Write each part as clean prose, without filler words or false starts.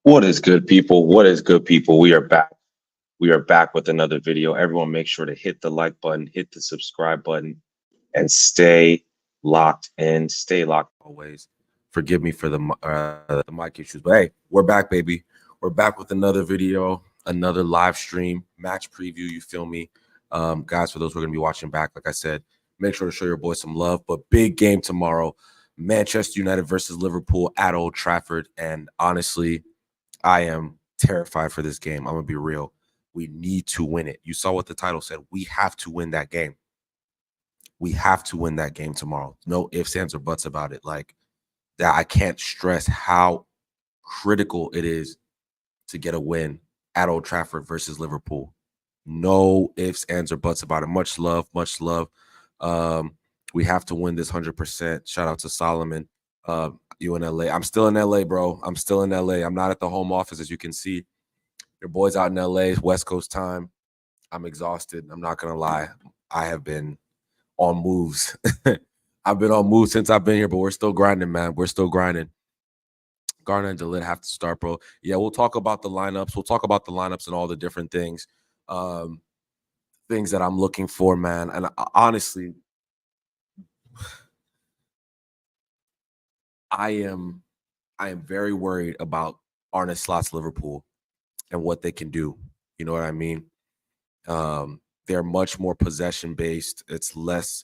What is good, people? What is good, people? We are back. We are back with another video. Everyone, make sure to hit the like button, hit the subscribe button, and stay locked in. Stay locked always. Forgive me for the mic issues, but hey, we're back, baby. We're back with another video, another live stream, match preview. You feel me, guys? For those who are gonna be watching back, like I said, make sure to show your boys some love. But big game tomorrow: Manchester United versus Liverpool at Old Trafford, and honestly, I am terrified for this game. I'm going to be real. We need to win it. You saw what the title said. We have to win that game. We have to win that game tomorrow. No ifs, ands, or buts about it. Like that, I can't stress how critical it is to get a win at Old Trafford versus Liverpool. No ifs, ands, or buts about it. Much love, much love. We have to win this 100%. Shout out to Solomon. You in LA. I'm still in LA, bro. I'm still in LA. I'm not at the home office, as you can see. Your boy's out in LA. It's West Coast time. I'm exhausted. I'm not gonna lie. I have been on moves. I've been on moves since I've been here, but we're still grinding, man. We're still grinding. Garner and DeLitt have to start, bro. Yeah, we'll talk about the lineups. We'll talk about the lineups and all the different things, things that I'm looking for, man. And honestly, I am very worried about Arne Slot's Liverpool and what they can do. You know what I mean? They're much more possession based. It's not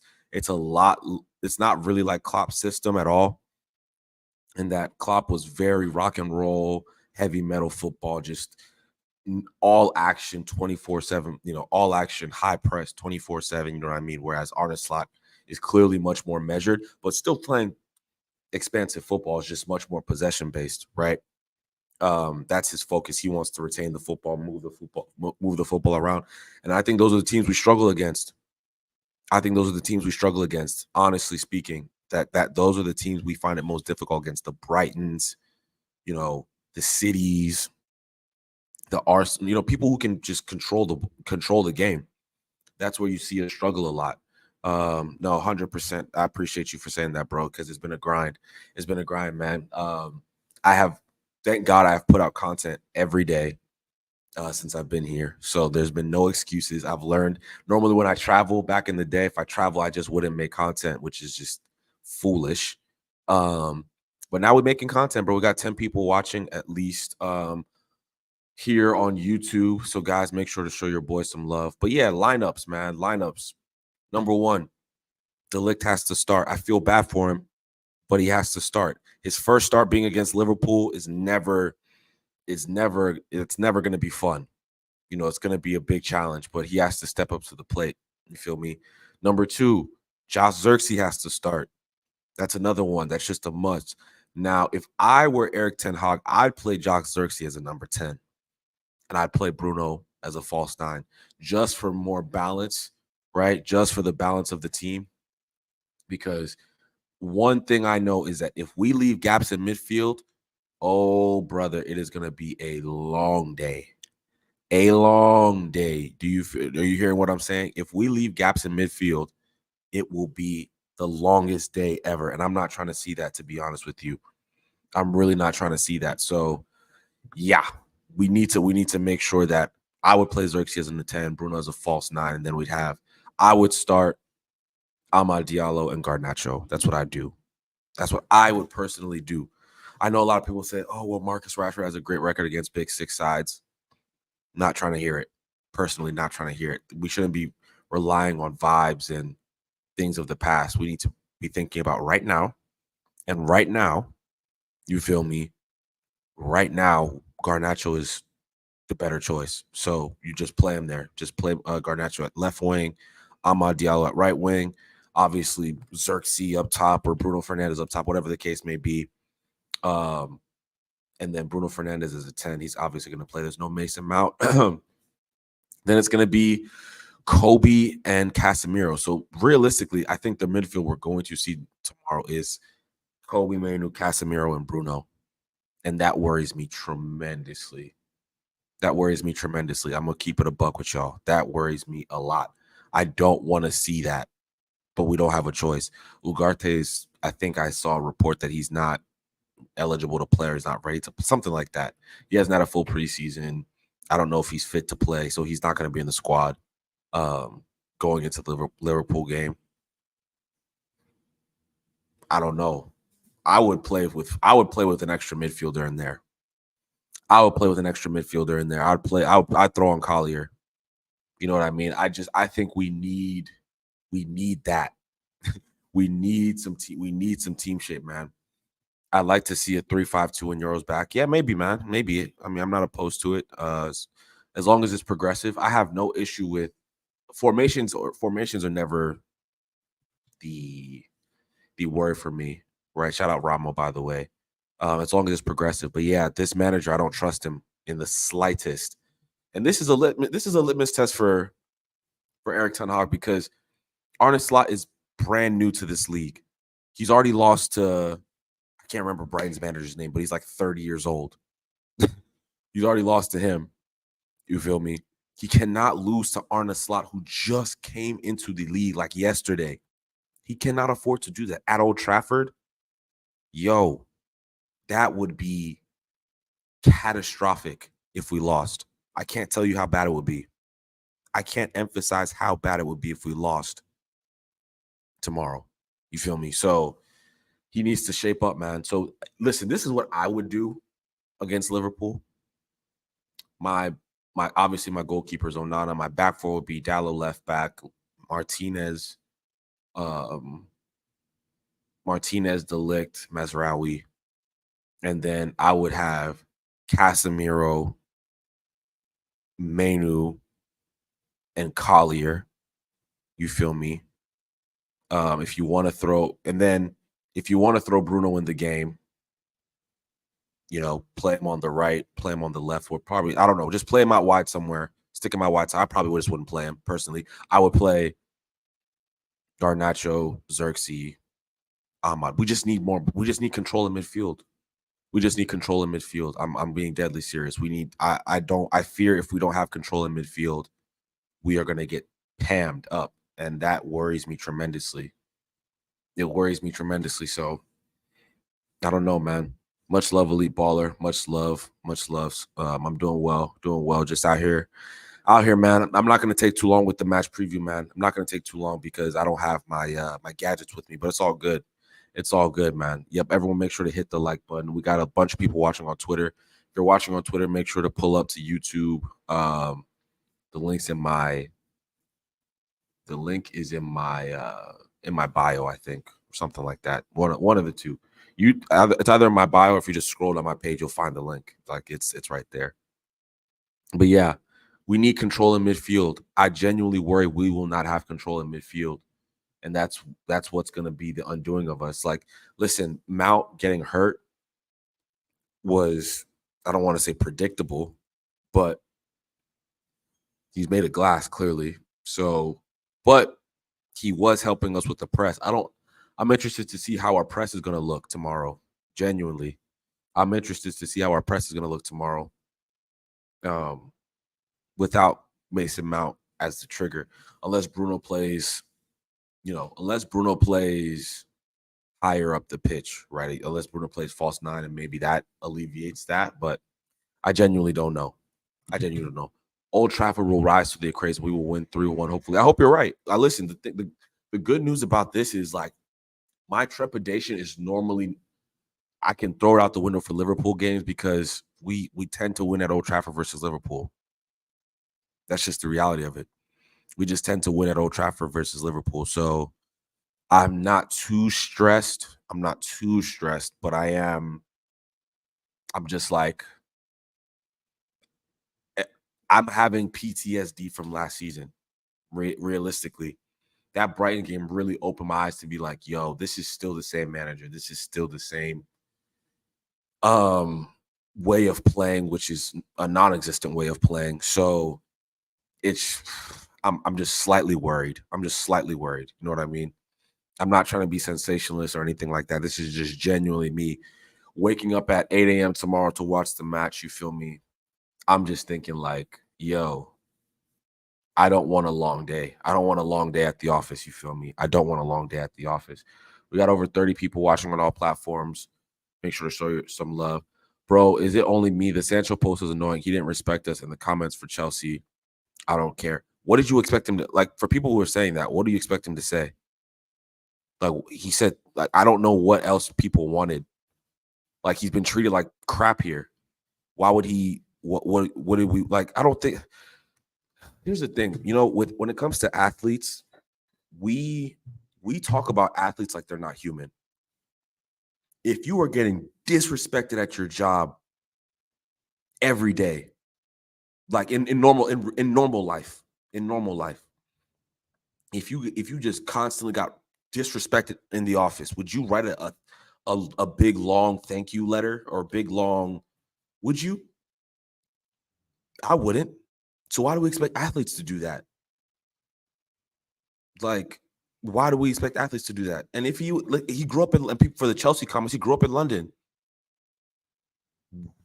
really like Klopp's system at all. And that Klopp was very rock and roll, heavy metal football, just all action 24/7, all action, high press 24/7, you know what I mean? Whereas Arne Slot is clearly much more measured, but still playing expansive football, is just much more possession based, right? That's his focus. He wants to retain the football, move the football around. And I think those are the teams we struggle against. Honestly speaking. That those are the teams we find it most difficult against. The Brightons, the Cities, the Arsenal, people who can just control the game. That's where you see us struggle a lot. No, 100%. I appreciate you for saying that, bro, because it's been a grind. It's been a grind, man. Thank God I've put out content every day since I've been here. So there's been no excuses. I've learned normally when I travel back in the day, if I travel, I just wouldn't make content, which is just foolish. But now we're making content, bro. We got 10 people watching at least here on YouTube. So guys, make sure to show your boys some love. But yeah, lineups, man. Lineups. Number one, De Ligt has to start. I feel bad for him, but he has to start. His first start being against Liverpool it's never going to be fun. It's going to be a big challenge, but he has to step up to the plate. You feel me? Number two, Josh Zirkzee has to start. That's another one. That's just a must. Now, if I were Eric Ten Hag, I'd play Josh Zirkzee as a number 10, and I'd play Bruno as a false 9, just for more balance, right? Just for the balance of the team. Because one thing I know is that if we leave gaps in midfield, oh, brother, it is going to be a long day. A long day. Are you hearing what I'm saying? If we leave gaps in midfield, it will be the longest day ever. And I'm not trying to see that, to be honest with you. I'm really not trying to see that. So, yeah, we need to make sure that I would play Xerxes as a 10, Bruno as a false 9, and then I would start Amad Diallo and Garnacho. That's what I do. That's what I would personally do. I know a lot of people say, oh, well, Marcus Rashford has a great record against big six sides. Not trying to hear it. Personally, not trying to hear it. We shouldn't be relying on vibes and things of the past. We need to be thinking about right now. And right now, you feel me? Right now, Garnacho is the better choice. So you just play him there. Just play Garnacho at left wing, Amad Diallo at right wing. Obviously, Xerxes up top or Bruno Fernandes up top, whatever the case may be. And then Bruno Fernandes is a 10. He's obviously going to play. There's no Mason Mount. Then it's going to be Kobe and Casemiro. So realistically, I think the midfield we're going to see tomorrow is Kobe, Manu, Casemiro, and Bruno. And that worries me tremendously. I'm going to keep it a buck with y'all. That worries me a lot. I don't want to see that, but we don't have a choice. Ugarte's, I think I saw a report that he's not eligible to play or he's not ready to, something like that. He hasn't had a full preseason. I don't know if he's fit to play, so he's not going to be in the squad going into the Liverpool game. I don't know. I would play with an extra midfielder in there. I'd throw on Collier. You know what I mean? I think we need that. we need some team shape, man. I'd like to see a 3-5-2 in Euros back. Yeah, maybe, man. Maybe. I mean, I'm not opposed to it. As long as it's progressive, I have no issue with formations. Formations are never the worry for me, right? Shout out Ramo, by the way. As long as it's progressive. But yeah, this manager, I don't trust him in the slightest. And this is a litmus test for Erik ten Hag, because Arne Slot is brand new to this league. He's already lost to, I can't remember Brighton's manager's name, but he's like 30 years old. He's already lost to him. You feel me? He cannot lose to Arne Slot, who just came into the league like yesterday. He cannot afford to do that at Old Trafford. Yo, that would be catastrophic if we lost. I can't tell you how bad it would be. I can't emphasize how bad it would be if we lost tomorrow. You feel me? So he needs to shape up, man. So listen, this is what I would do against Liverpool. My obviously my goalkeeper is Onana. My back four would be Dallo left back, Martinez, De Ligt, Mazraoui, and then I would have Casemiro, Menu, and Collier. You feel me? If you want to throw Bruno in the game, play him on the right, play him on the left, or probably, I don't know, just play him out wide somewhere, stick him out wide. So I probably just wouldn't play him personally. I would play Garnacho, Xerxes, Ahmad. We just need control in midfield. I'm being deadly serious. I fear if we don't have control in midfield, we are going to get pammed up. And that worries me tremendously. So I don't know, man. Much love, Elite Baller. Much love. I'm doing well. Just out here, man. I'm not going to take too long with the match preview, man. I'm not going to take too long because I don't have my my gadgets with me, but it's all good. It's all good, man. Yep. Everyone make sure to hit the like button. We got a bunch of people watching on Twitter. If you're watching on Twitter, make sure to pull up to YouTube. The link is in my bio, I think, or something like that. One of the two. It's either in my bio, or if you just scroll down my page, you'll find the link. Like it's right there. But yeah, we need control in midfield. I genuinely worry we will not have control in midfield, and that's what's going to be the undoing of us. Like, listen, Mount getting hurt was, I don't want to say predictable, but he's made of glass clearly. So, but he was helping us with the press. I'm interested to see how our press is going to look tomorrow. Genuinely, I'm interested to see how our press is going to look tomorrow. Without Mason Mount as the trigger, unless Bruno plays higher up the pitch, right? Unless Bruno plays false nine, and maybe that alleviates that. But I genuinely don't know. Old Trafford will rise to the occasion. We will win 3-1, hopefully. I hope you're right. Listen, the good news about this is, like, my trepidation is normally I can throw it out the window for Liverpool games because we tend to win at Old Trafford versus Liverpool. That's just the reality of it. We just tend to win at Old Trafford versus Liverpool. So I'm not too stressed. But I'm just like, I'm having PTSD from last season. Realistically, that Brighton game really opened my eyes to be like, yo, this is still the same manager. This is still the same way of playing, which is a non-existent way of playing. So I'm just slightly worried. You know what I mean? I'm not trying to be sensationalist or anything like that. This is just genuinely me waking up at 8 a.m. tomorrow to watch the match. You feel me? I'm just thinking like, yo, I don't want a long day. I don't want a long day at the office. You feel me? I don't want a long day at the office. We got over 30 people watching on all platforms. Make sure to show you some love. Bro, is it only me? The Sancho post was annoying. He didn't respect us in the comments for Chelsea. I don't care. What did you expect him to like for people who are saying that? What do you expect him to say? Like he said, like, I don't know what else people wanted. Like he's been treated like crap here. Why would he what did we like? I don't think here's the thing, with when it comes to athletes, we talk about athletes like they're not human. If you are getting disrespected at your job every day, like in normal life, if you just constantly got disrespected in the office, would you write a big long thank you letter or a big long? Would you? I wouldn't. So why do we expect athletes to do that? Like, why do we expect athletes to do that? And if he grew up and people for the Chelsea comments, he grew up in London.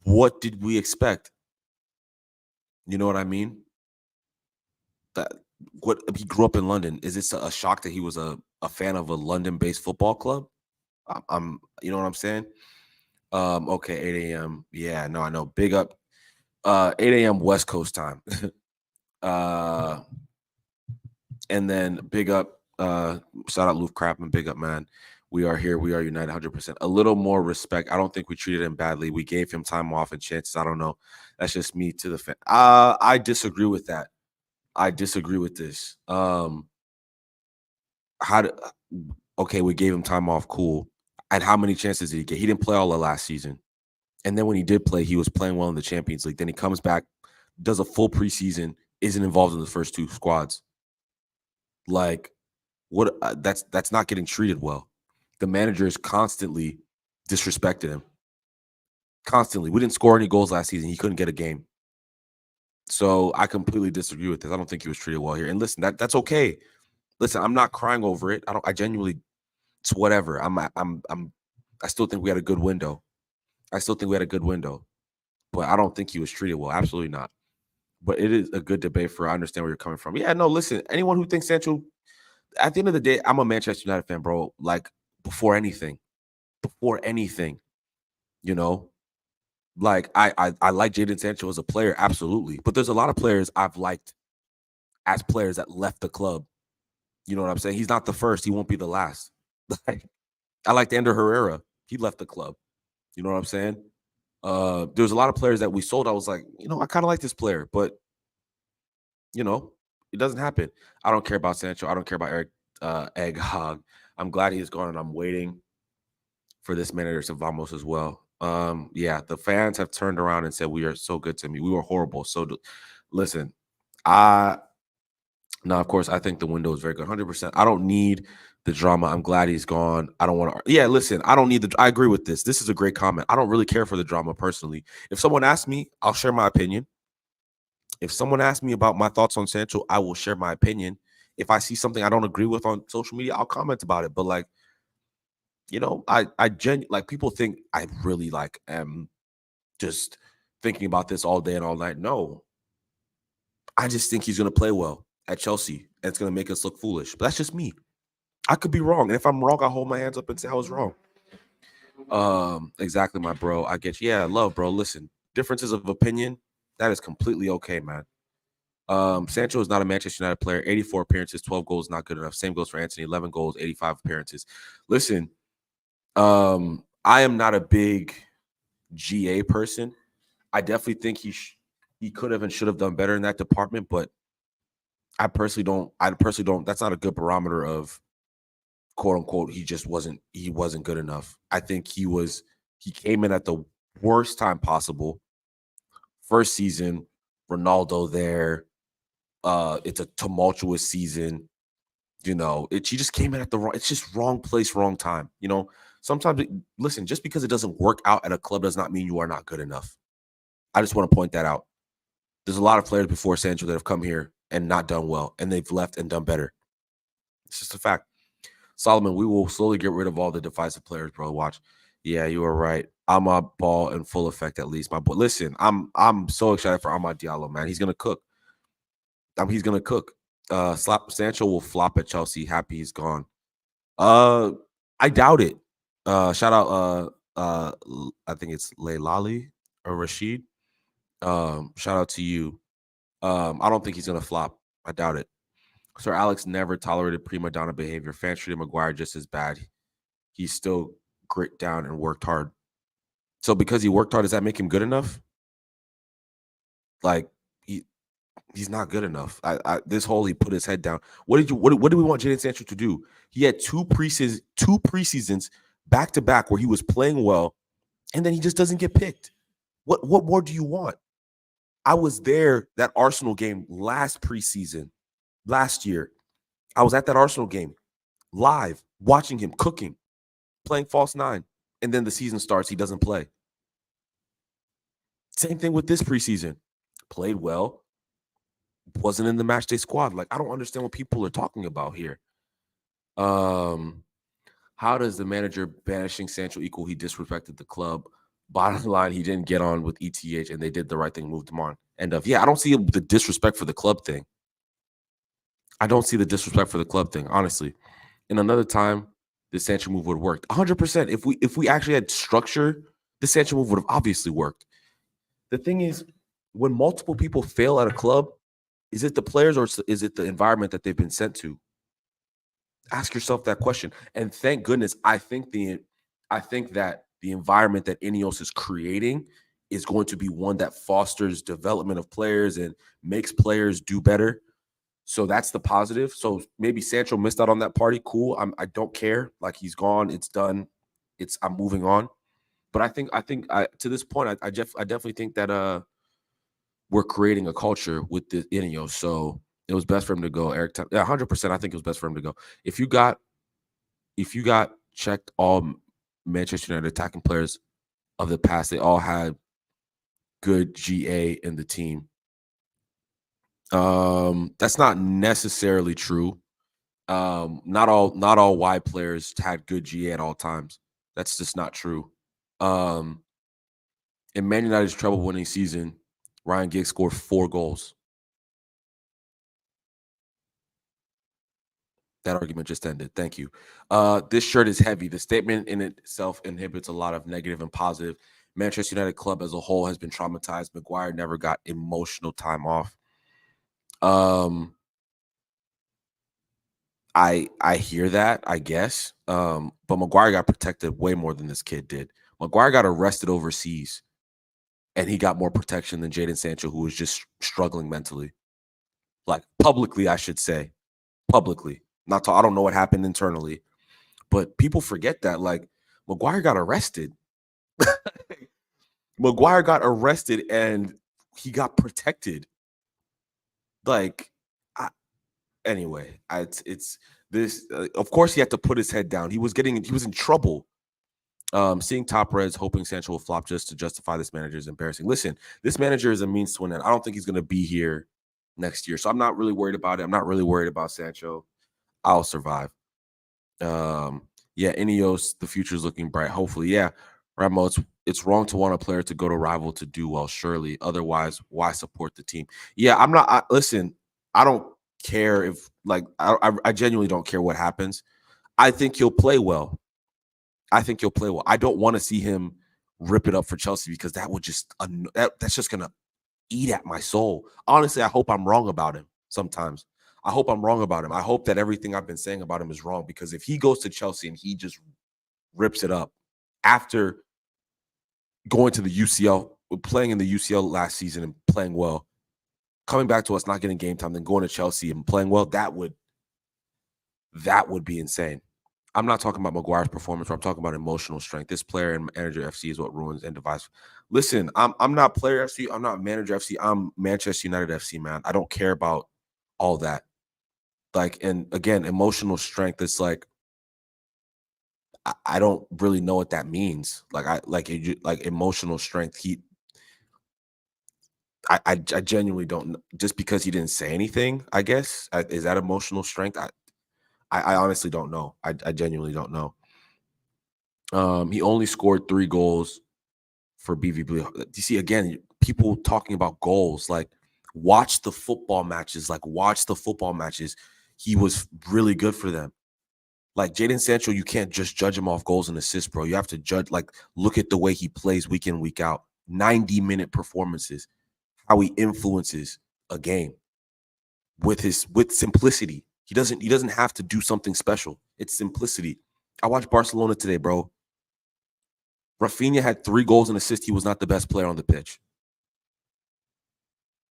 What did we expect? You know what I mean? That what he grew up in London. Is it a shock that he was a fan of a London-based football club? I'm you know what I'm saying? Okay, 8 a.m. Yeah, no, I know. Big up 8 a.m. West Coast time. And then big up, shout out Luke Crapman, big up, man. We are here. We are united 100%. A little more respect. I don't think we treated him badly. We gave him time off and chances. I don't know. That's just me to the fan. I disagree with that. I disagree with this. Okay, we gave him time off. Cool. And how many chances did he get? He didn't play all of last season. And then when he did play, he was playing well in the Champions League. Then he comes back, does a full preseason, isn't involved in the first two squads. Like, what? That's not getting treated well. The managers constantly disrespected him. Constantly. We didn't score any goals last season. He couldn't get a game. So I completely disagree with this. I don't think he was treated well here. And listen, that's okay. Listen, I'm not crying over it. I genuinely, it's whatever. I still think we had a good window. But I don't think he was treated well. Absolutely not. But it is a good debate for I understand where you're coming from. Yeah, no, listen, anyone who thinks Sancho, at the end of the day, I'm a Manchester United fan, bro. Like before anything, you know, like I like Jadon Sancho as a player, absolutely. But there's a lot of players I've liked as players that left the club. You know what I'm saying? He's not the first. He won't be the last. Like I liked Ander Herrera. He left the club. You know what I'm saying? There's a lot of players that we sold. I was like, I kind of like this player, but it doesn't happen. I don't care about Sancho. I don't care about Eric Egghog. I'm glad he's gone, and I'm waiting for this manager to Vamos as well. Yeah, the fans have turned around and said we are so good to me. We were horrible. So listen, now of course I think the window is very good. 100%. I don't need the drama. I'm glad he's gone. I don't want to. Yeah, listen, I don't need the. I agree with this. This is a great comment. I don't really care for the drama personally. If someone asks me, I'll share my opinion. If someone asks me about my thoughts on Sancho, I will share my opinion. If I see something I don't agree with on social media, I'll comment about it. But like, like people think I really like am just thinking about this all day and all night. No, I just think he's going to play well at Chelsea and it's going to make us look foolish. But that's just me. I could be wrong. And if I'm wrong, I'll hold my hands up and say I was wrong. Exactly, my bro. I get you. Yeah, love, bro. Listen, differences of opinion, that is completely okay, man. Sancho is not a Manchester United player. 84 appearances, 12 goals, not good enough. Same goes for Anthony, 11 goals, 85 appearances. Listen, I am not a big GA person. I definitely think he could have and should have done better in that department, but I personally don't. That's not a good barometer of quote unquote. He wasn't good enough. I think he came in at the worst time possible. First season, Ronaldo there. It's a tumultuous season. He just came in at the wrong. It's just wrong place, wrong time. Sometimes listen, just because it doesn't work out at a club does not mean you are not good enough. I just want to point that out. There's a lot of players before Sancho that have come here and not done well, and they've left and done better. It's just a fact. Solomon, we will slowly get rid of all the divisive players, bro. Watch. Yeah, you are right. Ahmad ball in full effect at least. My boy. Listen, I'm so excited for Ahmad Diallo, man. He's gonna cook. He's gonna cook. Sancho will flop at Chelsea. Happy he's gone. I doubt it. Shout out I think it's Leilani or Rashid. Shout out to you. I don't think he's gonna flop. I doubt it. Sir Alex never tolerated prima donna behavior. Fans treated Maguire just as bad. He still grit down and worked hard. So because he worked hard, does that make him good enough? Like he's not good enough. This whole he put his head down. What did we want Jadon Sancho to do? He had two preseasons back to back where he was playing well, and then he just doesn't get picked. What more do you want? I was there that Arsenal game last year. I was at that Arsenal game live, watching him cooking, playing false nine, and then the season starts, he doesn't play. Same thing with this preseason. Played well, wasn't in the matchday squad. Like, I don't understand what people are talking about here. How does the manager banishing Sancho equal he disrespected the club? Bottom line, he didn't get on with ETH, and they did the right thing, moved him on. End of. Yeah, I don't see the disrespect for the club thing. Honestly. In another time, the Sancho move would have worked 100%. If we actually had structure, the Sancho move would have obviously worked. The thing is, when multiple people fail at a club, is it the players or is it the environment that they've been sent to? Ask yourself that question. And thank goodness, I think that the environment that Ineos is creating is going to be one that fosters development of players and makes players do better. So that's the positive. So maybe Sancho missed out on that party. Cool. I don't care. Like, he's gone. It's done. I'm moving on. But I think to this point, I definitely think that we're creating a culture with the Ineos. So it was best for him to go. Eric, 100%. I think it was best for him to go. If you got checked all Manchester United attacking players of the past, they all had good GA in the team. That's not necessarily true. Not all wide players had good GA at all times. That's just not true. In Man United's treble-winning season, Ryan Giggs scored 4 goals. That argument just ended. Thank you. This shirt is heavy. The statement in itself inhibits a lot of negative and positive. Manchester United club as a whole has been traumatized. Maguire never got emotional time off. I hear that, I guess. But Maguire got protected way more than this kid did. Maguire got arrested overseas, and he got more protection than Jadon Sancho, who was just struggling mentally. Like, publicly, I should say. Publicly. I don't know what happened internally, but people forget that. Like, Maguire got arrested. Maguire got arrested, and he got protected. Like, anyway, it's this. Of course, he had to put his head down. He was in trouble. Seeing top reds, hoping Sancho will flop just to justify this manager is embarrassing. Listen, this manager is a means to an end. I don't think he's going to be here next year, so I'm not really worried about it. I'm not really worried about Sancho. I'll survive. Yeah, Ineos, the future is looking bright. Hopefully, yeah. Ramo, it's wrong to want a player to go to rival to do well, surely. Otherwise, why support the team? Yeah, I'm not. Listen, I don't care if, like, I genuinely don't care what happens. I think he'll play well. I don't want to see him rip it up for Chelsea, because that would just that's just gonna eat at my soul. Honestly, I hope I'm wrong about him sometimes. I hope I'm wrong about him. I hope that everything I've been saying about him is wrong, because if he goes to Chelsea and he just rips it up after going to the UCL, playing in the UCL last season and playing well, coming back to us not getting game time, then going to Chelsea and playing well, that would be insane. I'm not talking about Maguire's performance, but I'm talking about emotional strength. This player and manager FC is what ruins and divides. Listen, I'm not player FC. I'm not manager FC. I'm Manchester United FC, man. I don't care about all that. Like, and again, emotional strength. It's like, I don't really know what that means. Like emotional strength. I genuinely don't. Just because he didn't say anything, I guess, is that emotional strength? I honestly don't know. I genuinely don't know. He only scored 3 goals for BVB. You see, again, people talking about goals. Like, watch the football matches. He was really good for them. Like Jadon Sancho, you can't just judge him off goals and assists, bro. You have to judge, like, look at the way he plays week in, week out. 90-minute performances, how he influences a game with simplicity. He doesn't have to do something special. It's simplicity. I watched Barcelona today, bro. Rafinha had 3 goals and assists. He was not the best player on the pitch.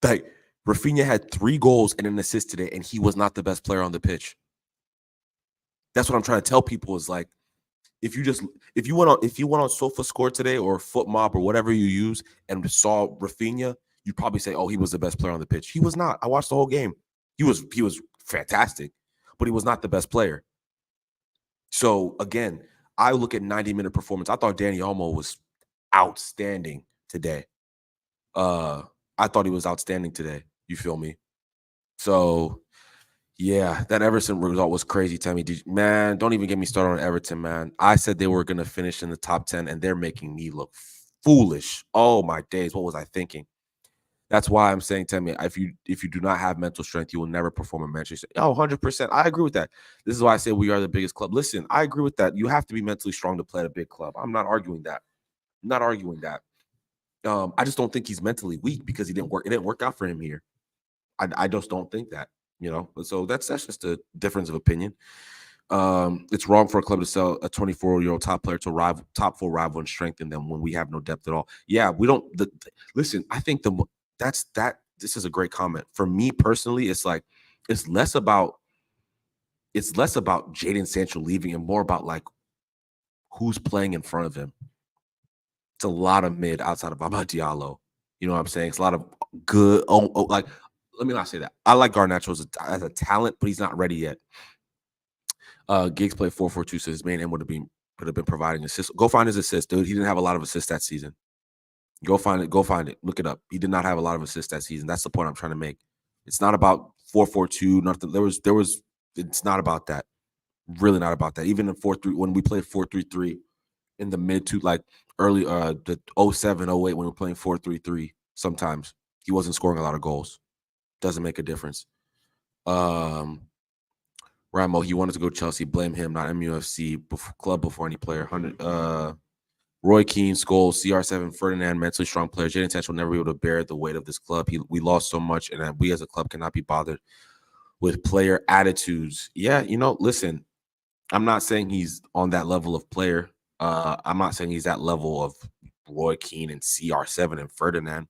Like, Rafinha had 3 goals and an assist today, and he was not the best player on the pitch. That's what I'm trying to tell people is, like, if you went on SofaScore today or FootMob or whatever you use and saw Rafinha, you'd probably say, oh, he was the best player on the pitch. He was not. I watched the whole game. He was fantastic, but he was not the best player. So again, I look at 90-minute performance. I thought Danny Olmo was outstanding today. I thought he was outstanding today. You feel me? So yeah, that Everton result was crazy, Temi. Man, don't even get me started on Everton, man. I said they were going to finish in the top 10, and they're making me look foolish. Oh, my days. What was I thinking? That's why I'm saying, Temi, if you do not have mental strength, you will never perform in Manchester. Oh, 100%. I agree with that. This is why I say we are the biggest club. Listen, I agree with that. You have to be mentally strong to play at a big club. I'm not arguing that. I'm not arguing that. I just don't think he's mentally weak because it didn't work out for him here. I just don't think that. So that's just a difference of opinion. It's wrong for a club to sell a 24-year-old top player to a top 4 rival and strengthen them when we have no depth at all. Yeah, we don't. Listen, I think this is a great comment. For me personally, it's like it's less about Jadon Sancho leaving and more about like who's playing in front of him. It's a lot of mid outside of Amad Diallo. You know what I'm saying? It's a lot of good. Like, let me not say that. I like Garnacho as a talent, but he's not ready yet. Giggs played 4-4-2, so his main aim would have been providing assists. Go find his assists, dude. He didn't have a lot of assists that season. Go find it. Look it up. He did not have a lot of assists that season. That's the point I'm trying to make. It's not about 4-4-2. Nothing. There was. It's not about that. Really not about that. Even in 4-3, when we played 4-3-3 in the mid to like early the 07, 08 when we were playing 4-3-3, sometimes he wasn't scoring a lot of goals. Doesn't make a difference. Ramo, he wanted to go Chelsea. Blame him, not MUFC club before any player. Roy Keane, Scholes, CR7, Ferdinand, mentally strong players. Jadon Sancho will never be able to bear the weight of this club. We lost so much, and we as a club cannot be bothered with player attitudes. Yeah, listen, I'm not saying he's on that level of player. I'm not saying he's that level of Roy Keane and CR7 and Ferdinand.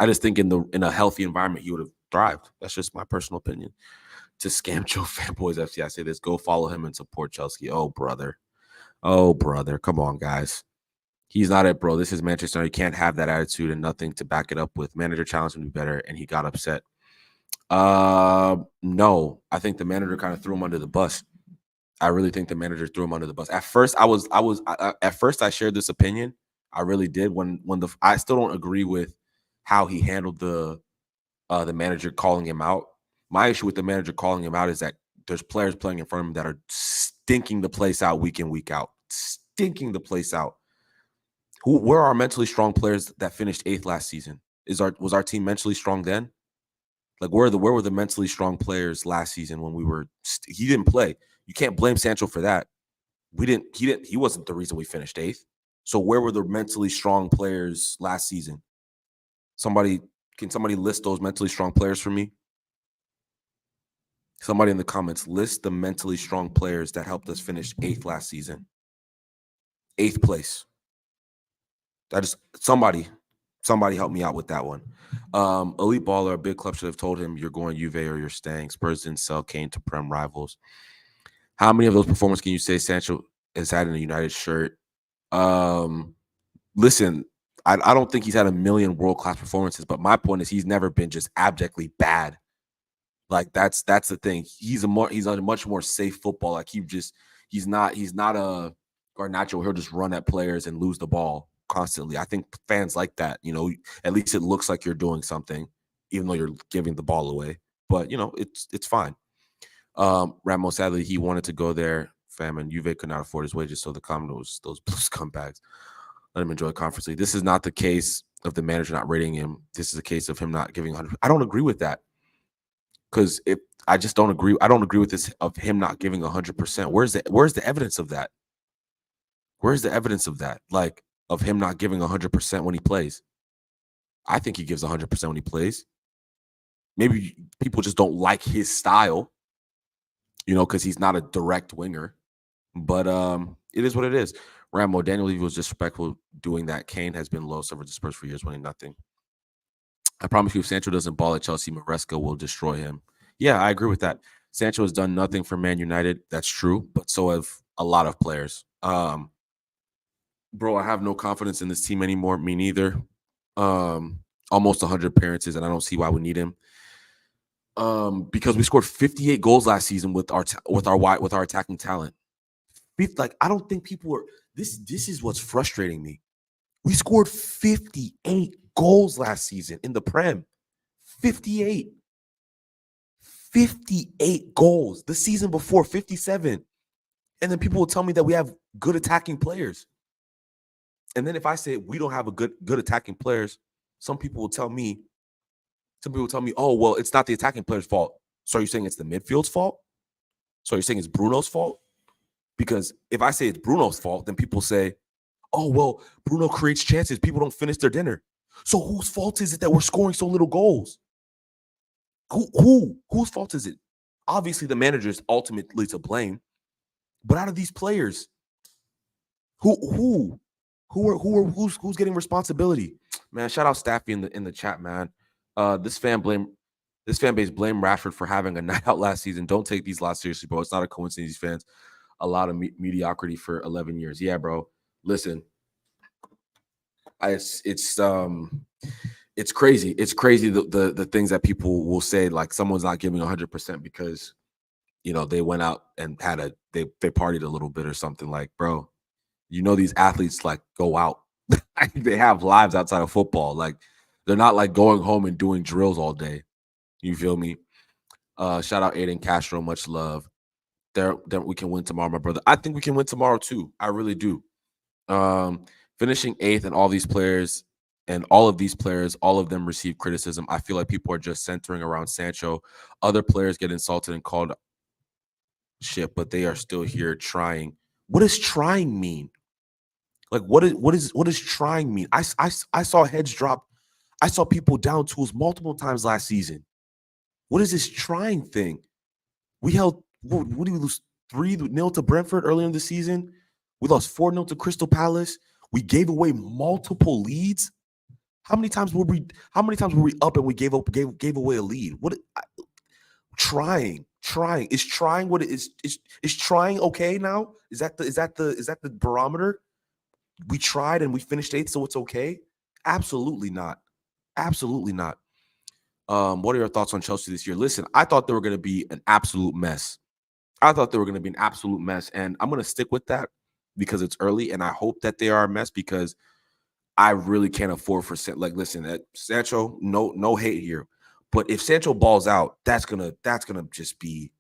I just think in a healthy environment, he would have thrived. That's just my personal opinion. To Scam Joe Fanboys FC, I say this: go follow him and support Chelsea. Oh brother, come on, guys. He's not it, bro. This is Manchester. You can't have that attitude and nothing to back it up with. Manager challenged him to be better, and he got upset. No, I think the manager kind of threw him under the bus. I really think the manager threw him under the bus. At first, I shared this opinion. I really did. I still don't agree with how he handled the manager calling him out. My issue with the manager calling him out is that there's players playing in front of him that are stinking the place out week in, week out. Stinking the place out. Where are our mentally strong players that finished 8th last season? Was our team mentally strong then? Like, where were the mentally strong players last season when he didn't play? You can't blame Sancho for that. He wasn't the reason we finished 8th. So where were the mentally strong players last season? Can somebody list those mentally strong players for me? Somebody in the comments, list the mentally strong players that helped us finish 8th last season. 8th place. Somebody help me out with that one. Elite baller, a big club should have told him you're going Juve or you're staying. Spurs didn't sell Kane to Prem rivals. How many of those performances can you say Sancho has had in a United shirt? Listen, I don't think he's had a million world-class performances, but my point is he's never been just abjectly bad. Like that's the thing. He's a much more safe football. Like he's not a Garnacho. He'll just run at players and lose the ball constantly. I think fans like that. At least it looks like you're doing something, even though you're giving the ball away. But it's fine. Ramos, sadly, he wanted to go there. Fam, and Juve could not afford his wages, so the comment was those blue scumbags. Let him enjoy conference league. This is not the case of the manager not rating him. This is a case of him not giving 100. I don't agree with that. Because if I just don't agree, I don't agree with this of him not giving 100%. Where's the evidence of that? Where's the evidence of that? Like of him not giving 100% when he plays. I think he gives 100% when he plays. Maybe people just don't like his style, because he's not a direct winger. But it is what it is. Rambo, Daniel Levy was disrespectful doing that. Kane has been low several Spurs for years, winning nothing. I promise you, if Sancho doesn't ball at Chelsea, Maresca will destroy him. Yeah, I agree with that. Sancho has done nothing for Man United. That's true, but so have a lot of players. Bro, I have no confidence in this team anymore. Me neither. Almost 100 appearances, and I don't see why we need him. Because we scored 58 goals last season with our attacking talent. Like, I don't think people are. This is what's frustrating me. We scored 58 goals last season in the Prem. 58. 58 goals. The season before, 57. And then people will tell me that we have good attacking players. And then if I say we don't have a good attacking players, some people will tell me, oh, well, it's not the attacking player's fault. So you're saying it's the midfield's fault? So you're saying it's Bruno's fault? Because if I say it's Bruno's fault, then people say, oh, well, Bruno creates chances. People don't finish their dinner. So whose fault is it that we're scoring so little goals? Whose fault is it? Obviously, the manager is ultimately to blame. But out of these players, who's getting responsibility? Man, shout out Staffy in the chat, man. This fan base blame Rashford for having a night out last season. Don't take these lots seriously, bro. It's not a coincidence. These fans, a lot of mediocrity for 11 years. Yeah, bro. Listen, it's crazy. It's crazy the things that people will say, like someone's not giving 100% because they went out and they partied a little bit or something. Like, bro, these athletes like go out. They have lives outside of football. Like, they're not like going home and doing drills all day. You feel me? Shout out Aiden Castro, much love. There we can win tomorrow, my brother. I think we can win tomorrow too. I really do. Finishing 8th, and all of these players, all of them receive criticism. I feel like people are just centering around Sancho. Other players get insulted and called shit, but they are still here trying. What does trying mean? Like, what does trying mean? I saw heads drop. I saw people down tools multiple times last season. What is this trying thing? We held, what did we lose? 3-0 to Brentford earlier in the season. We lost 4-0 to Crystal Palace. We gave away multiple leads. How many times were we up and we gave away a lead? Trying. Is trying what it is? Is trying okay now? Is that the barometer? We tried and we finished 8th, so it's okay? Absolutely not. Absolutely not. What are your thoughts on Chelsea this year? Listen, I thought they were going to be an absolute mess. And I'm going to stick with that because it's early, and I hope that they are a mess because I really can't afford for listen, Sancho, no hate here, but if Sancho balls out, that's gonna just be,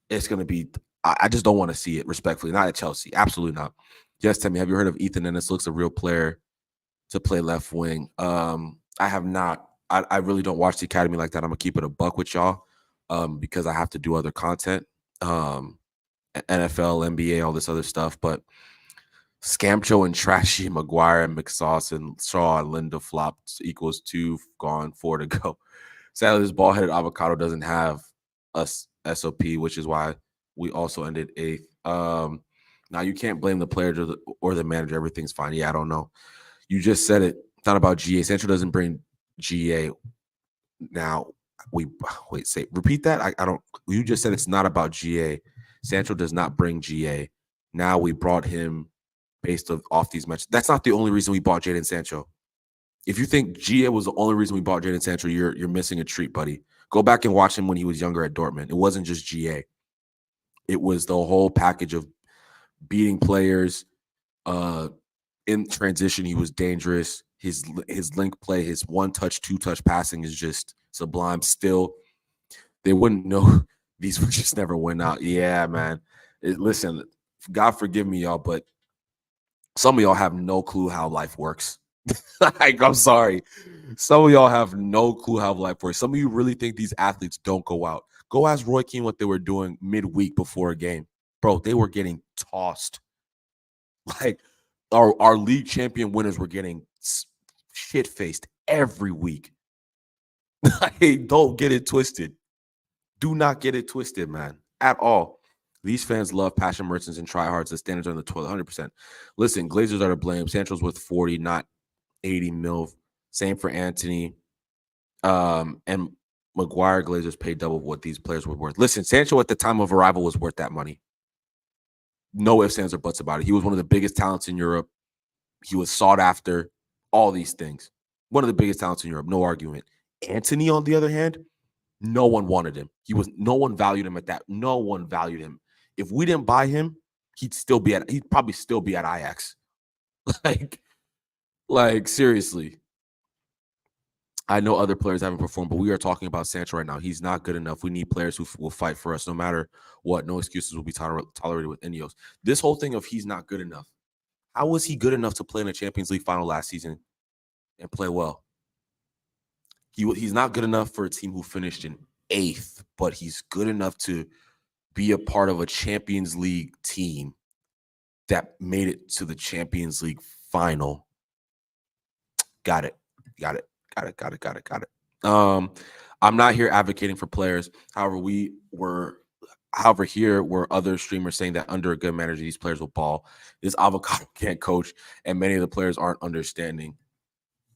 it's gonna be. I just don't want to see it. Respectfully, not at Chelsea, absolutely not. Yes, Temi, have you heard of Ethan Ennis? Looks a real player to play left wing. I have not. I really don't watch the academy like that. I'm gonna keep it a buck with y'all, because I have to do other content, NFL, NBA, all this other stuff, but. Scamcho and Trashy, Maguire and McSauce and Shaw and Linda flopped equals 2 gone, 4 to go. Sadly, this ball-headed avocado doesn't have a SOP, which is why we also ended 8th. Now, you can't blame the players or the manager. Everything's fine. Yeah, I don't know. You just said it. It's not about GA. Sancho doesn't bring GA. Now, repeat that. I don't. You just said it's not about GA. Sancho does not bring GA. Now we brought him based off these matches. That's not the only reason we bought Jadon Sancho. If you think GA was the only reason we bought Jadon Sancho, you're missing a treat, buddy. Go back and watch him when he was younger at Dortmund. It wasn't just GA. It was the whole package of beating players. In transition, he was dangerous. His link play, his one-touch, two-touch passing is just sublime. Still, they wouldn't know. These would just never went out. Yeah, man. Listen, God forgive me, y'all, but some of y'all have no clue how life works. Like, I'm sorry. Some of y'all have no clue how life works. Some of you really think these athletes don't go out. Go ask Roy Keane what they were doing midweek before a game. Bro, they were getting tossed. Like, our league champion winners were getting shit-faced every week. Like, don't get it twisted. Do not get it twisted, man, at all. These fans love passion merchants and tryhards. The standards are in the toilet, 100%. Listen, Glazers are to blame. Sancho's worth 40, not 80 mil. Same for Anthony. And Maguire, Glazers paid double what these players were worth. Listen, Sancho at the time of arrival was worth that money. No ifs, ands, or buts about it. He was one of the biggest talents in Europe. He was sought after. All these things. One of the biggest talents in Europe. No argument. Anthony, on the other hand, no one wanted him. No one valued him at that. No one valued him. If we didn't buy him, he'd probably still be at Ajax. like seriously. I know other players haven't performed, but we are talking about Sancho right now. He's not good enough. We need players who will fight for us no matter what. No excuses will be tolerated with Ineos. This whole thing of he's not good enough. How was he good enough to play in a Champions League final last season and play well? He's not good enough for a team who finished in 8th, but he's good enough to be a part of a Champions League team that made it to the Champions League final. Got it. I'm not here advocating for players. However, here were other streamers saying that under a good manager, these players will ball. This avocado can't coach, and many of the players aren't understanding.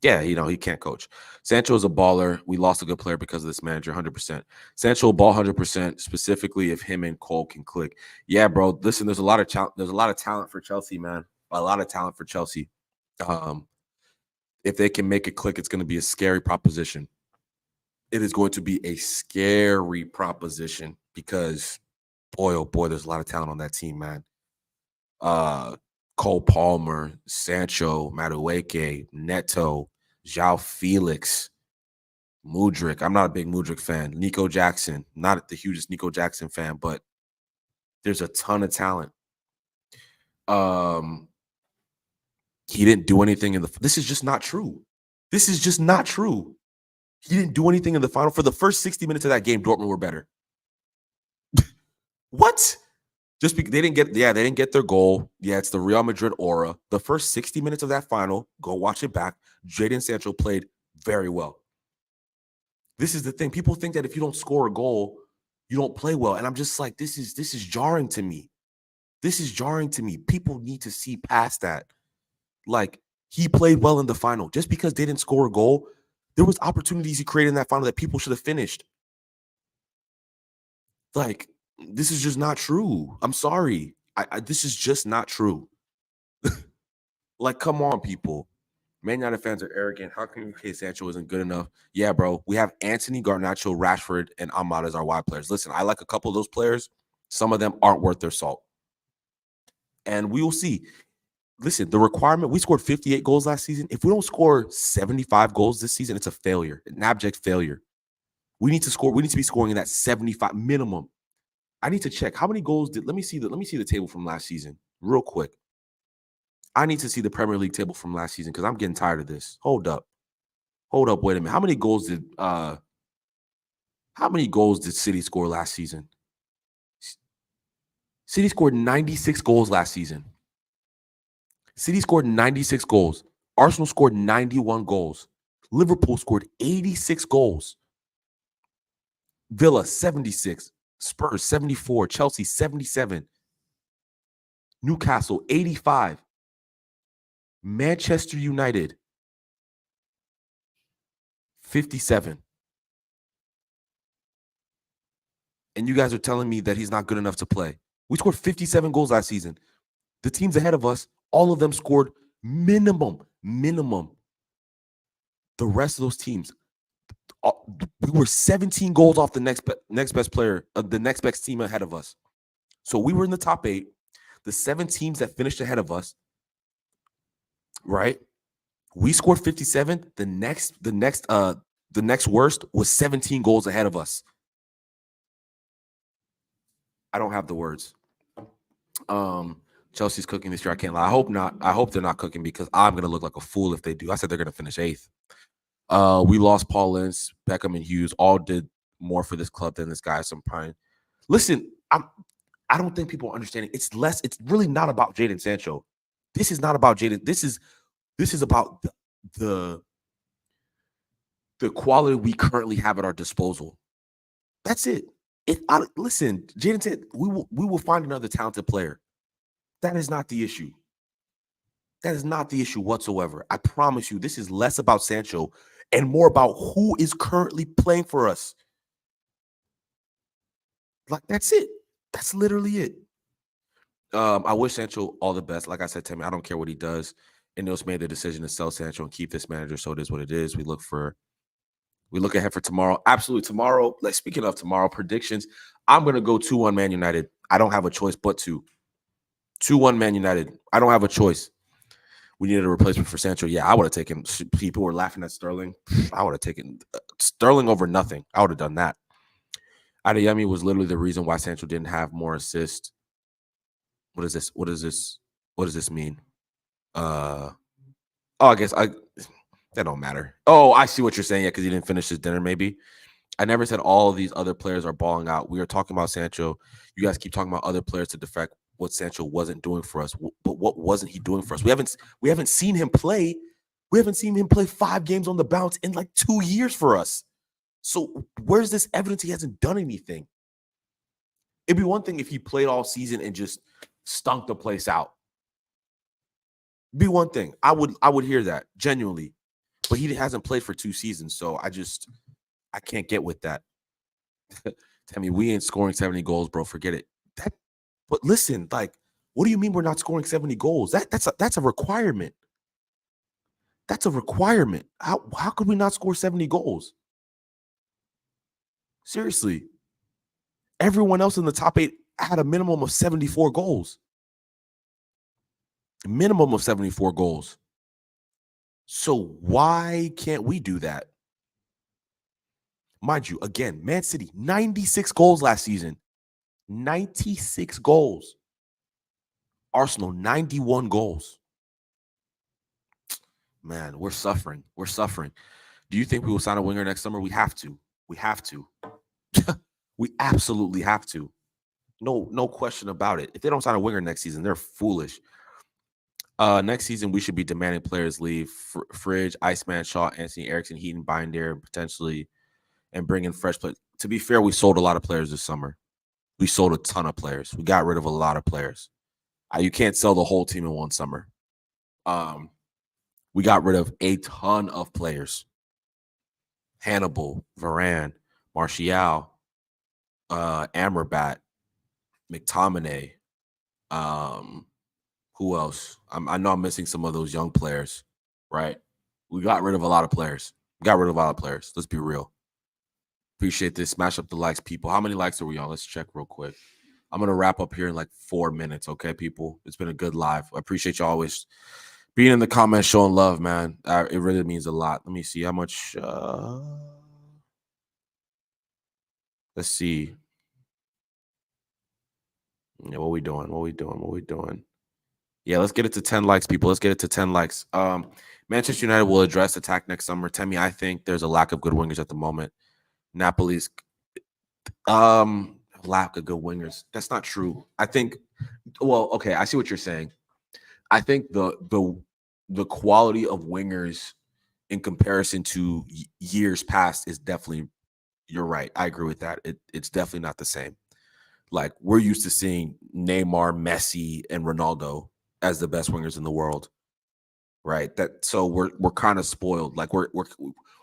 Yeah, he can't coach. Sancho is a baller. We lost a good player because of this manager, 100%. Sancho will ball 100%, specifically if him and Cole can click. Yeah, bro. Listen, there's a lot of talent for Chelsea, man. A lot of talent for Chelsea. If they can make it click, it's going to be a scary proposition. It is going to be a scary proposition because, boy, oh boy, there's a lot of talent on that team, man. Cole Palmer, Sancho, Madueke, Neto, João Felix, Mudryk. I'm not a big Mudryk fan. Nico Jackson, not the hugest Nico Jackson fan, but there's a ton of talent. He didn't do anything this is just not true. This is just not true. He didn't do anything in the final. For the first 60 minutes of that game, Dortmund were better. What? Just because they didn't get their goal. Yeah, it's the Real Madrid aura. The first 60 minutes of that final, go watch it back. Jadon Sancho played very well. This is the thing. People think that if you don't score a goal, you don't play well. And I'm just like, this is jarring to me. This is jarring to me. People need to see past that. Like, he played well in the final. Just because they didn't score a goal, there was opportunities he created in that final that people should have finished. Like, this is just not true. I'm sorry. This is just not true. Like, come on, people. Man United fans are arrogant. How can you say Sancho isn't good enough? Yeah, bro. We have Anthony, Garnacho, Rashford, and Ahmad as our wide players. Listen, I like a couple of those players. Some of them aren't worth their salt. And we will see. Listen, the requirement, we scored 58 goals last season. If we don't score 75 goals this season, it's a failure, an abject failure. We need to be scoring in that 75 minimum. I need to check how many goals let me see the table from last season real quick. I need to see the Premier League table from last season because I'm getting tired of this. Hold up, wait a minute. How many goals did City score last season? City scored 96 goals last season. City scored 96 goals. Arsenal scored 91 goals. Liverpool scored 86 goals. Villa 76. Spurs 74. Chelsea 77. Newcastle 85. Manchester United 57. And you guys are telling me that he's not good enough to play. We scored 57 goals last season. The teams ahead of us, all of them scored minimum. The rest of those teams, we were 17 goals off the next best player, the next best team ahead of us. So we were in the top 8. The 7 teams that finished ahead of us, right? We scored 57. The next worst was 17 goals ahead of us. I don't have the words. Chelsea's cooking this year. I can't lie. I hope not. I hope they're not cooking because I'm gonna look like a fool if they do. I said they're gonna finish 8th. We lost Paul Ince, Beckham, and Hughes. All did more for this club than this guy. Some prime. Listen, I don't think people are understanding. It's really not about Jadon Sancho. This is not about Jadon. This is about the quality we currently have at our disposal. That's it. Listen, Jadon said we will find another talented player. That is not the issue. That is not the issue whatsoever. I promise you, this is less about Sancho and more about who is currently playing for us. Like, that's it. That's literally it. I wish Sancho all the best. Like I said, Temi, I don't care what he does. Ineos made the decision to sell Sancho and keep this manager, so it is what it is. We look ahead for tomorrow. Absolutely, tomorrow. Like, speaking of tomorrow, predictions. I'm gonna go 2-1 Man United. I don't have a choice but to. 2-1 Man United. I don't have a choice. We needed a replacement for Sancho. Yeah, I would have taken. People were laughing at Sterling. I would have taken Sterling over nothing. I would have done that. Adeyemi was literally the reason why Sancho didn't have more assists. What is this? What does this mean? I guess that don't matter. Oh, I see what you're saying. Yeah, because he didn't finish his dinner, maybe. I never said all of these other players are balling out. We are talking about Sancho. You guys keep talking about other players to defect what Sancho wasn't doing for us. But what wasn't he doing for us? We haven't seen him play. We haven't seen him play 5 games on the bounce in like 2 years for us. So where's this evidence he hasn't done anything? It'd be one thing if he played all season and just stunk the place out. Be one thing. I would hear that genuinely. But he hasn't played for 2 seasons, so I can't get with that. Tell me, we ain't scoring 70 goals, bro. Forget it. But listen, like, what do you mean we're not scoring 70 goals? That's a requirement. That's a requirement. How could we not score 70 goals? Seriously. Everyone else in the top 8 had a minimum of 74 goals. Minimum of 74 goals. So why can't we do that? Mind you, again, Man City, 96 goals last season. 96 goals. Arsenal, 91 goals. Man, we're suffering. We're suffering. Do you think we will sign a winger next summer? We have to. We have to. We absolutely have to. No question about it. If they don't sign a winger next season, they're foolish. Next season, we should be demanding players leave. Fridge, Iceman, Shaw, Anthony Erickson, Heaton, Binder, potentially, and bring in fresh players. To be fair, we sold a lot of players this summer. We sold a ton of players. We got rid of a lot of players. You can't sell the whole team in one summer. We got rid of a ton of players. Hannibal, Varane, Martial, Amrabat, McTominay. Who else? I know I'm missing some of those young players, right? We got rid of a lot of players. Let's be real. Appreciate this. Smash up the likes, people. How many likes are we on? Let's check real quick. I'm going to wrap up here in like 4 minutes, okay, people? It's been a good live. I appreciate you always being in the comments, showing love, man. It really means a lot. Let me see how much. Let's see. Yeah, what we doing? Yeah, let's get it to 10 likes, people. Let's get it to 10 likes. Manchester United will address attack next summer. Temi, I think there's a lack of good wingers at the moment. Napoli's lack of good wingers. That's not true. I think, well, okay, I see what you're saying. I think the quality of wingers in comparison to years past is definitely, you're right. I agree with that. It's definitely not the same. Like, we're used to seeing Neymar, Messi, and Ronaldo as the best wingers in the world, right? So we're kind of spoiled. Like,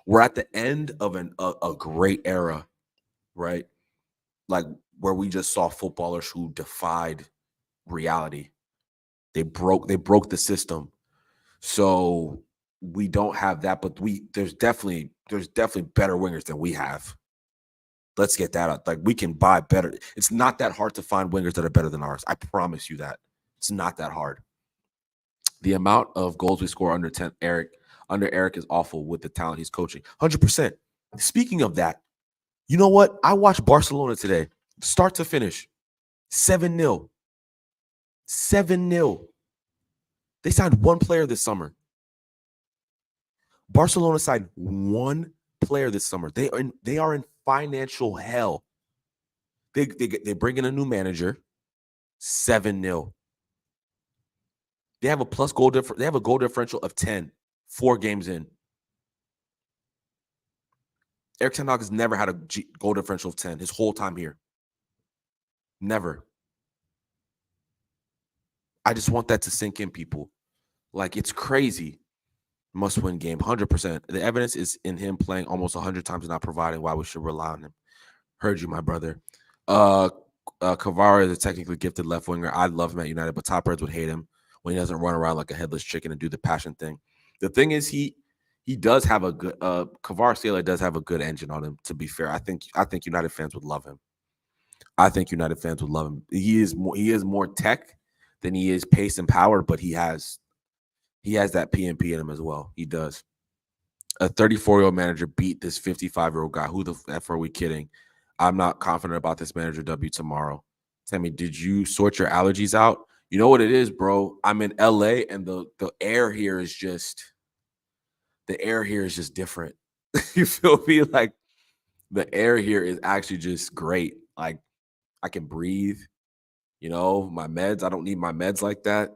we're at the end of a great era, right? Like, where we just saw footballers who defied reality. They broke the system. So we don't have that, but there's definitely better wingers than we have. Let's get that out. Like, we can buy better. It's not that hard to find wingers that are better than ours. I promise you that. It's not that hard. The amount of goals we score under Eric is awful with the talent he's coaching. 100%. Speaking of that, you know what? I watched Barcelona today, start to finish, 7-0. 7-0. They signed one player this summer. Barcelona signed one player this summer. They are in financial hell. They bring in a new manager. 7-0. They have a They have a goal differential of 10, 4 games in. Erik ten Hag has never had a goal differential of 10 his whole time here. Never. I just want that to sink in, people. Like, it's crazy. Must-win game, 100%. The evidence is in him playing almost 100 times and not providing why we should rely on him. Heard you, my brother. Kvara is a technically gifted left winger. I love him at United, but top Reds would hate him when he doesn't run around like a headless chicken and do the passion thing. The thing is, he does have a good Kvara does have a good engine on him. To be fair, I think United fans would love him. I think United fans would love him. He is more tech than he is pace and power, but he has that PMP in him as well. He does. A 34-year-old manager beat this 55-year-old guy. Who the F are we kidding? I'm not confident about this manager W tomorrow. Temi, did you sort your allergies out? You know what it is, bro? I'm in LA and the air here is just different. You feel me? Like, the air here is actually just great. Like, I can breathe. You know, my meds, I don't need my meds like that.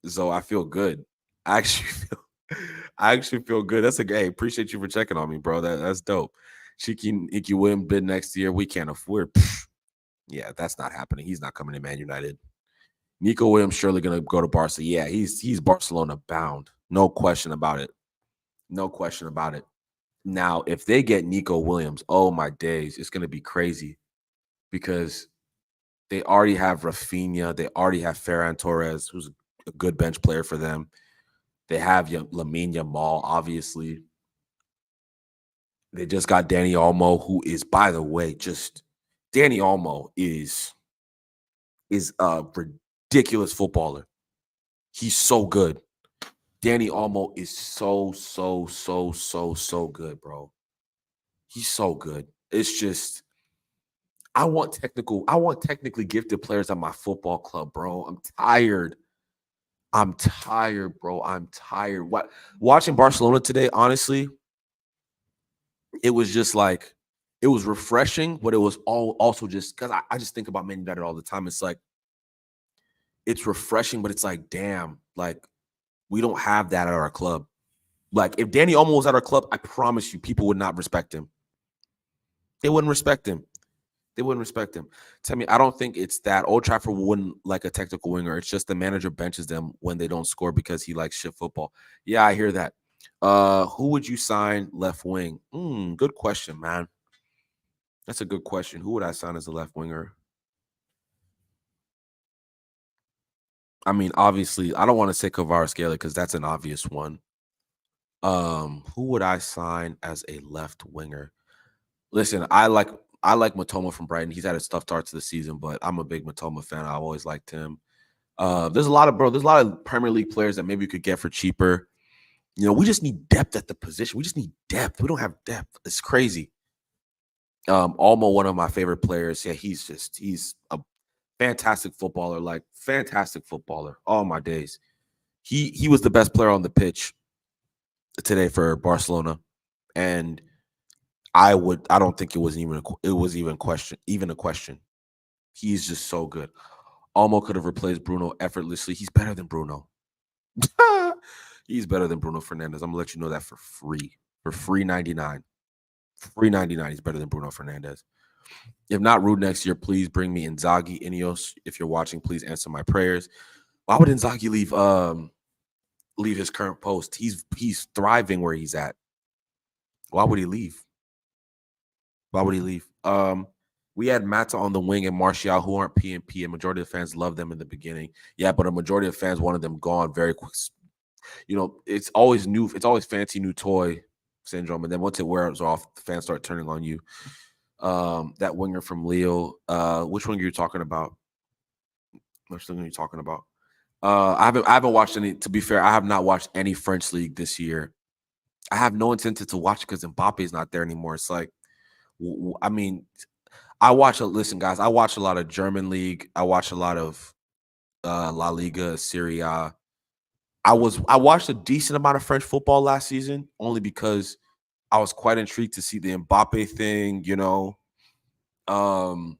So I feel good. I actually feel good. That's hey, appreciate you for checking on me, bro. That's dope. Iki Williams bid next year. We can't afford. Yeah, that's not happening. He's not coming to Man United. Nico Williams surely gonna go to Barca. Yeah, he's Barcelona bound. No question about it. No question about it. Now, if they get Nico Williams, oh my days, it's gonna be crazy because they already have Rafinha. They already have Ferran Torres, who's a good bench player for them. They have Lamine Yamal, obviously. They just got Dani Olmo, who is, by the way, Dani Olmo is a ridiculous footballer. He's so good. Dani Olmo is so good, bro. He's so good. It's just I want technically gifted players at my football club, bro. I'm tired, bro. I'm tired. Watching Barcelona today, honestly, it was just like it was refreshing, but it was also just because I just think about Man United all the time. It's like it's refreshing, but it's like, damn, like we don't have that at our club. Like, if Dani Olmo was at our club, I promise you, people would not respect him. They wouldn't respect him. Tell me, I don't think it's that Old Trafford wouldn't like a technical winger. It's just the manager benches them when they don't score because he likes shit football. Yeah, I hear that. Who would you sign left wing? Good question, man. That's a good question. Who would I sign as a left winger? I mean, obviously, I don't want to say Kvaratskhelia because that's an obvious one. Who would I sign as a left winger? Listen, I like Matoma from Brighton. He's had a tough start to the season, but I'm a big Matoma fan. I've always liked him. There's a lot of Premier League players that maybe you could get for cheaper. You know, we just need depth at the position. We just need depth. We don't have depth. It's crazy. Almo, one of my favorite players. Yeah, he's a fantastic footballer. Like, fantastic footballer. All my days. He was the best player on the pitch today for Barcelona, and I don't think it was even a question. He's just so good. Almo could have replaced Bruno effortlessly. He's better than Bruno. He's better than Bruno Fernandes. I'm gonna let you know that for free. For free 99. Free 99. He's better than Bruno Fernandes. If not Rude next year, please bring me Inzaghi. Ineos, if you're watching, please answer my prayers. Why would Inzaghi leave his current post? He's thriving where he's at. Why would he leave? We had Mata on the wing and Martial, who aren't PMP, and majority of the fans love them in the beginning. Yeah, but a majority of fans wanted them gone very quick. You know, it's always fancy new toy syndrome, and then once it wears off, the fans start turning on you. That winger from Lille, which winger are you talking about? Which winger are you talking about? I haven't watched any. To be fair, I have not watched any French league this year. I have no incentive to watch because Mbappe is not there anymore. It's like, I mean, listen, guys, I watch a lot of German league. I watch a lot of La Liga, Serie A. I watched a decent amount of French football last season, only because I was quite intrigued to see the Mbappe thing, Um,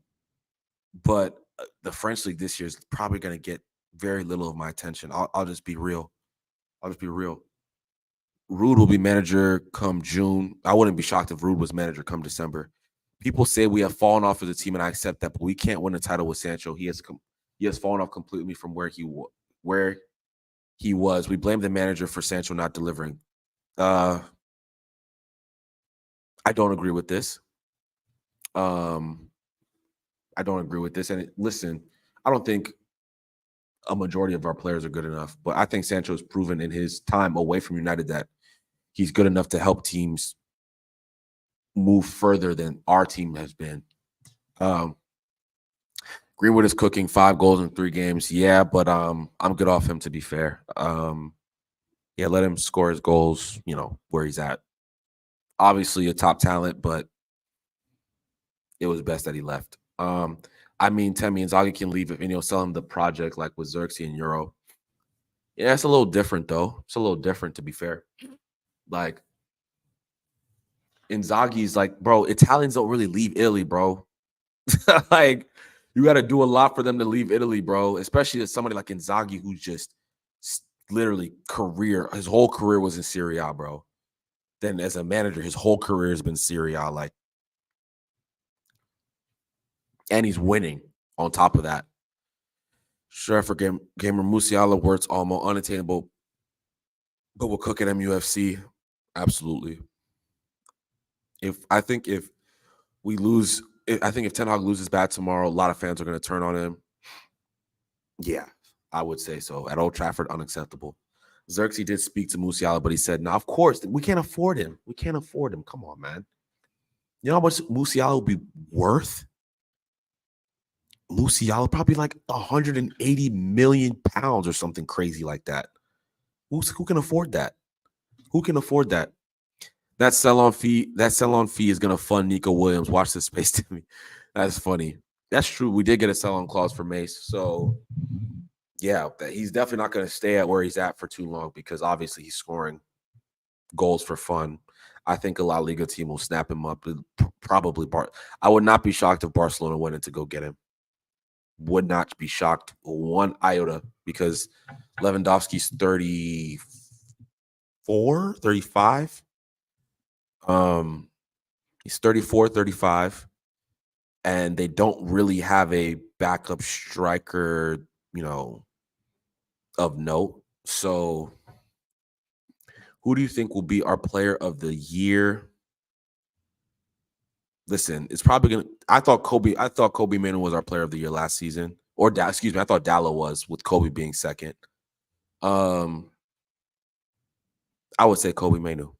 but the French league this year is probably going to get very little of my attention. I'll just be real. I'll just be real. Rude will be manager come June. I wouldn't be shocked if Rude was manager come December. People say we have fallen off as a team, and I accept that. But we can't win a title with Sancho. He has fallen off completely from where he was. We blame the manager for Sancho not delivering. I don't agree with this. I don't agree with this. And listen, I don't think a majority of our players are good enough, but I think Sancho's proven in his time away from United that he's good enough to help teams move further than our team has been. Greenwood is cooking 5 goals in 3 games. Yeah, but I'm good off him, to be fair. Yeah, let him score his goals, where he's at. Obviously a top talent, but it was best that he left. I mean, Temi and Inzaghi can leave if sell him the project like with Xerxes and Euro. Yeah, it's a little different though. It's a little different, to be fair. Like Inzaghi's like, bro, Italians don't really leave Italy, bro. Like you got to do a lot for them to leave Italy, bro. Especially as somebody like Inzaghi, who's just literally his whole career was in Serie A, bro. Then as a manager, his whole career has been Serie A, like, and he's winning on top of that. Sure, for Gamer Musiala, where it's almost unattainable, but we'll cook at MUFC. Absolutely. If we lose, I think if Ten Hag loses bad tomorrow, a lot of fans are going to turn on him. Yeah, I would say so. At Old Trafford, unacceptable. Xerxes did speak to Musiala, but he said, no, of course, we can't afford him. We can't afford him. Come on, man. You know how much Musiala would be worth? Musiala probably like 180 million pounds or something crazy like that. Who can afford that? Who can afford that? That sell-on fee is going to fund Nico Williams. Watch this space, to me. That's funny. That's true. We did get a sell-on clause for Mace. So, yeah, he's definitely not going to stay at where he's at for too long because obviously he's scoring goals for fun. I think a La Liga team will snap him up. Probably I would not be shocked if Barcelona went in to go get him. Would not be shocked one iota because Lewandowski's 34, 35. He's 34, 35, and they don't really have a backup striker, of note. So who do you think will be our player of the year? Listen, it's probably gonna. I thought Kobe Manu was our player of the year last season, or excuse me, I thought Dallo was, with Kobe being second. I would say Kobe Manu.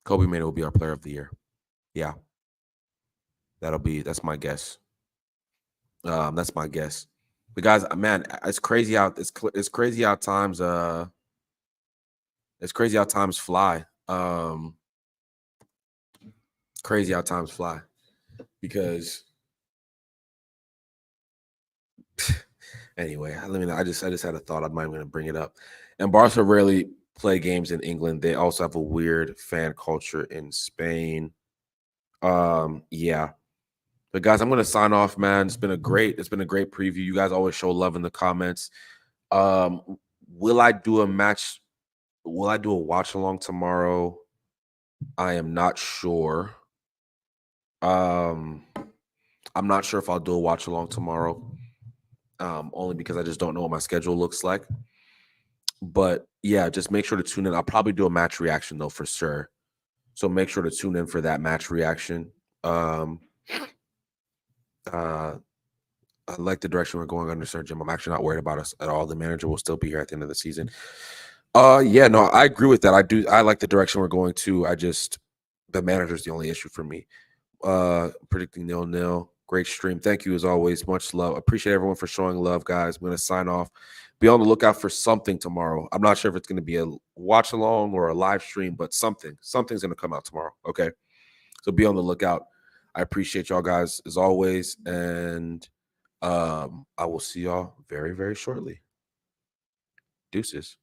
Kobe Manu will be our player of the year. Yeah, that's my guess. That's my guess. But guys, man, it's crazy how it's crazy how times fly. Crazy how times fly because anyway, I just had a thought. I'm not going to bring it up. And Barca rarely play games in England. They also have a weird fan culture in Spain. Yeah. But guys, I'm going to sign off, man. It's been a great preview. You guys always show love in the comments. Will I do a match? Will I do a watch along tomorrow? I am not sure. I'm not sure if I'll do a watch along tomorrow. Only because I just don't know what my schedule looks like. But yeah, just make sure to tune in. I'll probably do a match reaction though for sure. So make sure to tune in for that match reaction. I like the direction we're going under Sir Jim. I'm actually not worried about us at all. The manager will still be here at the end of the season. Yeah, no, I agree with that. I like the direction we're going to. The manager's the only issue for me. Predicting 0-0. Great stream. Thank you as always. Much love. Appreciate everyone for showing love, guys. I'm going to sign off. Be on the lookout for something tomorrow. I'm not sure if it's going to be a watch along or a live stream, but something's going to come out tomorrow. Okay. So be on the lookout. I appreciate y'all guys as always. And I will see y'all very, very shortly. Deuces.